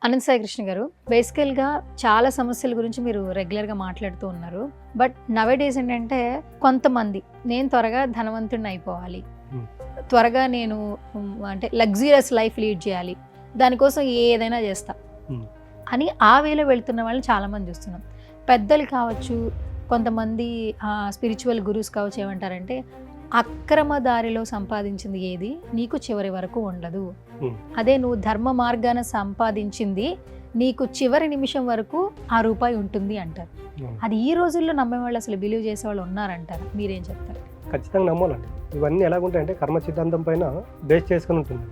అనంత సాయి కృష్ణ గారు, బేసికల్గా చాలా సమస్యల గురించి మీరు రెగ్యులర్గా మాట్లాడుతూ ఉన్నారు. బట్ నవేడేస్ ఏంటంటే కొంతమంది నేను త్వరగా ధనవంతుడిని అయిపోవాలి, త్వరగా నేను అంటే లగ్జరియస్ లైఫ్ లీడ్ చేయాలి, దానికోసం ఏదైనా చేస్తా అని ఆ వేలో వెళ్తున్న వాళ్ళని చాలామంది చూస్తున్నాం. పెద్దలు కావచ్చు, కొంతమంది స్పిరిచువల్ గురూస్ కావచ్చు, ఏమంటారంటే అక్రమ దారిలో సంపాదించింది ఏది నీకు చివరి వరకు ఉండదు, అదే నువ్వు ధర్మ మార్గాన సంపాదించింది నీకు చివరి నిమిషం వరకు ఆ రూపాయి ఉంటుంది అంటారు. అది ఈ రోజుల్లో నమ్మే వాళ్ళు అసలు బిలీవ్ చేసే వాళ్ళు ఉన్నారంటారు, మీరేం చెప్తారు? ఖచ్చితంగా నమ్మాలండి. ఇవన్నీ ఎలాగుంటాయంటే కర్మ సిద్ధాంతం పైన బేస్ చేసుకుని ఉంటుంది.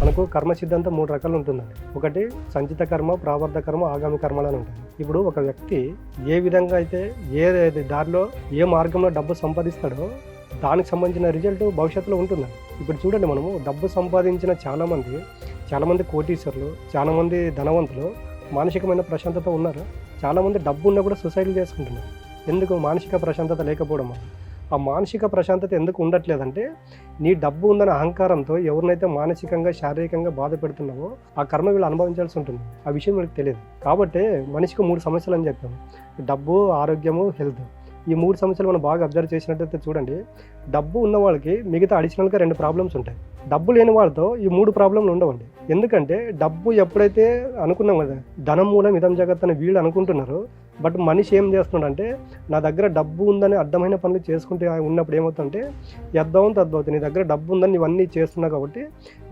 మనకు కర్మ సిద్ధాంతం 3 రకాలు ఉంటుందండి. ఒకటి సంచిత కర్మ, ప్రావర్ధ కర్మ, ఆగామి కర్మలు అని ఉంటాయి. ఇప్పుడు ఒక వ్యక్తి ఏ విధంగా అయితే ఏ దారిలో ఏ మార్గంలో డబ్బు సంపాదిస్తాడో దానికి సంబంధించిన రిజల్ట్ భవిష్యత్తులో ఉంటుందండి. ఇప్పుడు చూడండి, మనము డబ్బు సంపాదించిన చాలామంది కోటీశ్వరులు, చాలామంది ధనవంతులు మానసికమైన ప్రశాంతత ఉన్నారు. చాలామంది డబ్బు ఉన్నా కూడా సూసైడ్ చేసుకుంటున్నారు. ఎందుకు? మానసిక ప్రశాంతత లేకపోవడం. ఆ మానసిక ప్రశాంతత ఎందుకు ఉండట్లేదంటే, నీ డబ్బు ఉందనే అహంకారంతో ఎవరినైతే మానసికంగా శారీరకంగా బాధ పెడుతున్నావో ఆ కర్మ వీళ్ళు అనుభవించాల్సి ఉంటుంది. ఆ విషయం వీళ్ళకి తెలియదు. కాబట్టి మనిషికి 3 సమస్యలు అని చెప్పాము: డబ్బు, ఆరోగ్యము, హెల్త్. ఈ 3 సమస్యలు మనం బాగా అబ్జర్వ్ చేసినట్టయితే చూడండి, డబ్బు ఉన్న వాళ్ళకి మిగతా అడిషనల్గా 2 ప్రాబ్లమ్స్ ఉంటాయి. డబ్బు లేని వాళ్ళతో ఈ 3 ప్రాబ్లంలు ఉండవండి. ఎందుకంటే డబ్బు ఎప్పుడైతే అనుకున్నాం కదా, ధనం మూలం ఇదం జగత్ అని వీళ్ళు అనుకుంటున్నారు. బట్ మనిషి ఏం చేస్తున్నాడంటే, నా దగ్గర డబ్బు ఉందని అడ్డమైన పనులు చేసుకుంటే ఉన్నప్పుడు ఏమవుతుందంటే, యద్దవం తద్దవుతుంది. నీ దగ్గర డబ్బు ఉందని ఇవన్నీ చేస్తున్నావు కాబట్టి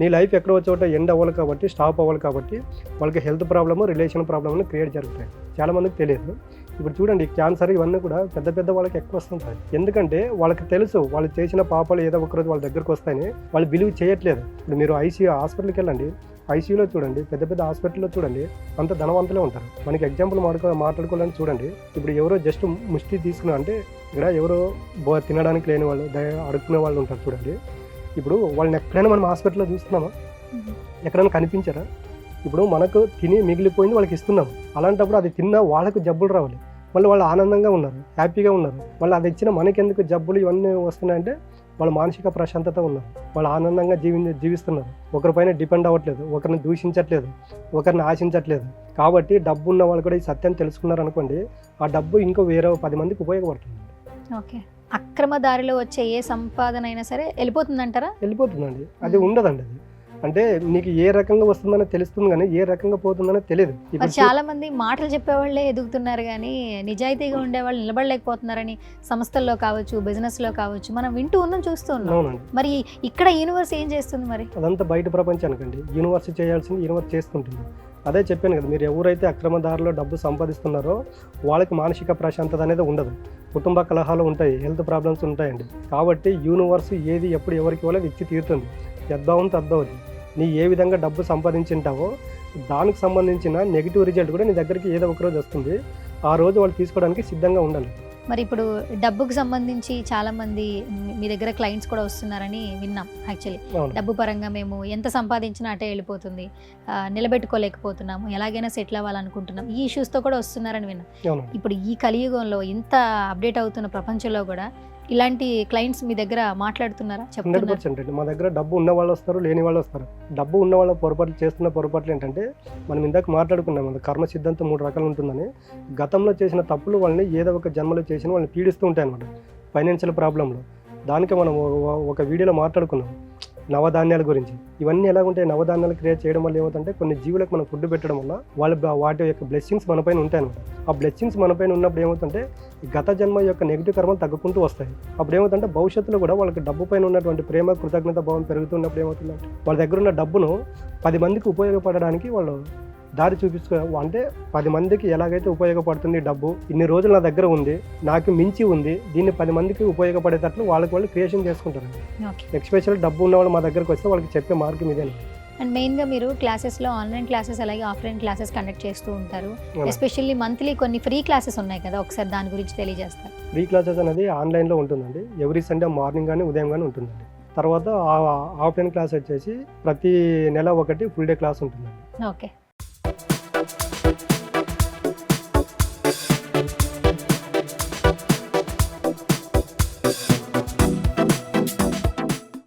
నీ లైఫ్ ఎక్కడో చోట ఎండ్ అవ్వాలి, కాబట్టి స్టాప్ అవ్వాలి, కాబట్టి వాళ్ళకి హెల్త్ ప్రాబ్లము, రిలేషన్ ప్రాబ్లమ్ని క్రియేట్ జరుగుతాయి. చాలామందికి తెలియదు. ఇప్పుడు చూడండి, క్యాన్సర్ ఇవన్నీ కూడా పెద్ద వాళ్ళకి ఎక్కువ వస్తుంటాయి. ఎందుకంటే వాళ్ళకి తెలుసు వాళ్ళు చేసిన పాపాలు ఏదో ఒకరోజు వాళ్ళ దగ్గరకు వస్తాయని వాళ్ళు బిలీవ్ చేయట్లేదు. ఇప్పుడు మీరు హాస్పిటల్కి వెళ్ళండి, ఐసీయూలో చూడండి, పెద్ద హాస్పిటల్లో చూడండి, అంత ధనవంతులే ఉంటారు. మనకి ఎగ్జాంపుల్ మాట్లాడుకోవాలని చూడండి, ఇప్పుడు ఎవరో జస్ట్ ముష్టి తీసుకున్నా అంటే ఇక్కడ ఎవరో తినడానికి లేని వాళ్ళు, అడుక్కునే వాళ్ళు ఉంటారు చూడండి. ఇప్పుడు వాళ్ళని ఎక్కడైనా మనం హాస్పిటల్లో చూస్తున్నామా? ఎక్కడైనా కనిపించారా? ఇప్పుడు మనకు తిని మిగిలిపోయింది వాళ్ళకి ఇస్తున్నాం. అలాంటప్పుడు అది తిన్నా వాళ్ళకు జబ్బులు రావాలి, మళ్ళీ వాళ్ళు ఆనందంగా ఉన్నారు, హ్యాపీగా ఉన్నారు. మళ్ళీ అది ఇచ్చిన మనకెందుకు జబ్బులు ఇవన్నీ వస్తున్నాయంటే వాళ్ళ మానసిక ప్రశాంతత ఉన్నారు, వాళ్ళు ఆనందంగా జీవిస్తున్నారు, ఒకరిపైన డిపెండ్ అవ్వట్లేదు, ఒకరిని దూషించట్లేదు, ఒకరిని ఆశించట్లేదు. కాబట్టి డబ్బు ఉన్న వాళ్ళు కూడా ఈ సత్యాన్ని తెలుసుకున్నారు అనుకోండి, ఆ డబ్బు ఇంకో వేరే 10 మందికి ఉపయోగపడుతుంది. ఓకే, అక్రమ దారిలో వచ్చే ఏ సంపాదన అయినా సరే వెళ్ళిపోతుందంటారా? వెళ్ళిపోతుందండి, అది ఉండదండి. అది అంటే నీకు ఏ రకంగా వస్తుందని తెలుస్తుంది కానీ ఏ రకంగా పోతుందని తెలియదు. చాలా మంది మాటలు చెప్పేవాళ్ళే ఎదుగుతున్నారు కానీ నిజాయితీగా ఉండేవాళ్ళు నిలబడలేకపోతున్నారని సంస్థల్లో కావచ్చు, బిజినెస్ లో కావచ్చు మనం వింటూ ఉన్నాం, చూస్తూ ఉన్నాం. మరి ఇక్కడ యూనివర్స్ ఏం చేస్తుంది? మరి అదంతా బయట ప్రపంచానికండి. యూనివర్స్ చేయాల్సింది యూనివర్స్ చేసుకుంటుంది. అదే చెప్పాను కదా, మీరు ఎవరైతే అక్రమ దారిలో డబ్బు సంపాదిస్తున్నారో వాళ్ళకి మానసిక ప్రశాంతత అనేది ఉండదు, కుటుంబ కలహాలు ఉంటాయి, హెల్త్ ప్రాబ్లమ్స్ ఉంటాయండి. కాబట్టి యూనివర్స్ ఏది ఎప్పుడు ఎవరికి వాళ్ళకి ఇచ్చి తీరుతుంది. యద్భావం తద్భవతి. నీ ఏ విధంగా డబ్బు సంపాదించింటావో దానికి సంబంధించిన నెగిటివ్ రిజల్ట్ కూడా నీ దగ్గరికి ఏదో ఒక రోజు వస్తుంది. ఆ రోజు వాళ్ళు తీసుకోవడానికి సిద్ధంగా ఉండాలి. మరి ఇప్పుడు డబ్బుకు సంబంధించి చాలా మంది మీ దగ్గర క్లయింట్స్ కూడా వస్తున్నారని విన్నాం. యాక్చువల్లీ డబ్బు పరంగా మేము ఎంత సంపాదించినా అటే వెళ్ళిపోతుంది, నిలబెట్టుకోలేకపోతున్నాము, ఎలాగైనా సెటిల్ అవ్వాలనుకుంటున్నాం, ఈ ఇష్యూస్తో కూడా వస్తున్నారని విన్నాం. ఇప్పుడు ఈ కలియుగంలో ఇంత అప్డేట్ అవుతున్న ప్రపంచంలో కూడా ఇలాంటి క్లయింట్స్ మీ దగ్గర మాట్లాడుతున్నారా? 100% మా దగ్గర డబ్బు ఉన్న వాళ్ళు వస్తారు, లేని వాళ్ళు వస్తారు. డబ్బు ఉన్న వాళ్ళ చేస్తున్న పొరపాట్లు ఏంటంటే, మనం ఇందాక మాట్లాడుకున్నాం కదా, కర్మ సిద్ధాంతం 3 రకాలు ఉంటుందని. గతంలో చేసిన తప్పులు వాళ్ళని ఏదో ఒక జన్మలో చేసిన వాళ్ళని పీడిస్తూ ఉంటాయి అన్నమాట, ఫైనాన్షియల్ ప్రాబ్లంలో. దానికి మనం ఒక వీడియోలో మాట్లాడుకున్నాం నవధాన్యాల గురించి. ఇవన్నీ ఎలాగుంటాయి, నవధాన్యాలు క్రియేట్ చేయడం వల్ల ఏమవుతుంటే కొన్ని జీవులకు మనం ఫుడ్ పెట్టడం వల్ల వాటి యొక్క బ్లెస్సింగ్స్ మనపైన ఉంటాయన్నమాట. ఆ బ్లెస్సింగ్స్ మనపైన ఉన్నప్పుడు ఏమవుతుంటే గత జన్మ యొక్క నెగిటివ్ కర్మలు తగ్గుకుంటూ వస్తాయి. అప్పుడు ఏమవుతుంటే భవిష్యత్తులో కూడా వాళ్ళకి డబ్బు పైన ఉన్నటువంటి ప్రేమ, కృతజ్ఞత భావం పెరుగుతున్నప్పుడు ఏమవుతుందంటే వాళ్ళ దగ్గర ఉన్న డబ్బును 10 మందికి ఉపయోగపడడానికి వాళ్ళు దారి అంటే 10 మందికి ఎలాగైతే ఉపయోగపడుతుంది డబ్బు, ఇన్ని రోజులు నా దగ్గర ఉంది, నాకు మించి ఉంది, దీన్ని 10 మందికి ఉపయోగపడేటట్లు వాళ్ళు క్రియేషన్ చేసుకుంటారు. ఎక్స్పెషల్ డబ్బు ఉన్న వాళ్ళు మా దగ్గరకు వస్తే వాళ్ళకి చెప్పే మార్గం ఇదే. అండ్ మెయిన్గా మీరు క్లాసెస్లో ఆన్లైన్ క్లాసెస్ అలాగే ఆఫ్లైన్ క్లాసెస్ కండక్ట్ చేస్తూ ఉంటారు. ఎస్పెషల్లీ మంత్లీ కొన్ని ఫ్రీ క్లాసెస్ ఉన్నాయి కదా, ఒకసారి దాని గురించి తెలియజేస్తారు. ఫ్రీ క్లాసెస్ అనేది ఆన్లైన్లో ఉంటుందండి. ఎవ్రీ సండే మార్నింగ్ కానీ ఉదయం కానీ ఉంటుందండి. తర్వాత ఆఫ్లైన్ క్లాస్ వచ్చేసి ప్రతి నెల ఒకటి ఫుల్ డే క్లాస్ ఉంటుందండి. ఓకే.